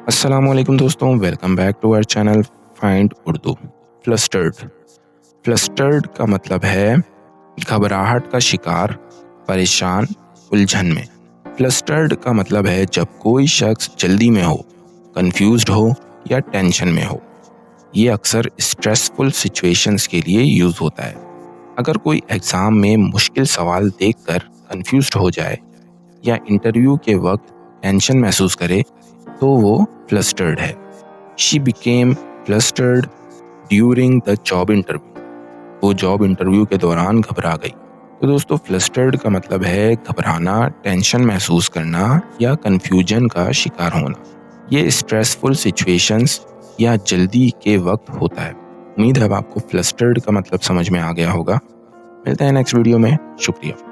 अस्सलामुअलैकुम दोस्तों, welcome back to our channel find Urdu. Flustered flustered का मतलब है घबराहट का शिकार, परेशान, उलझन में। फ्लस्टर्ड का मतलब है जब कोई शख्स जल्दी में हो, कंफ्यूज्ड हो या टेंशन में हो। ये अक्सर स्ट्रेसफुल सिचुएशंस के लिए यूज होता है। अगर कोई एग्जाम में मुश्किल सवाल देखकर कंफ्यूज्ड हो जाए या इंटरव्यू के वक्त टेंशन महसूस करे तो वो फ्लस्टर्ड है। She became flustered during the job interview. वो जॉब इंटरव्यू के दौरान घबरा गई। तो दोस्तों, फ्लस्टर्ड का मतलब है घबराना, टेंशन महसूस करना या कंफ्यूजन का शिकार होना। ये स्ट्रेसफुल सिचुएशंस या जल्दी के वक्त होता है। उम्मीद है अब आपको फ्लस्टर्ड का मतलब समझ में आ गया होगा। मिलते हैं नेक्स्ट वीडियो में। शुक्रिया।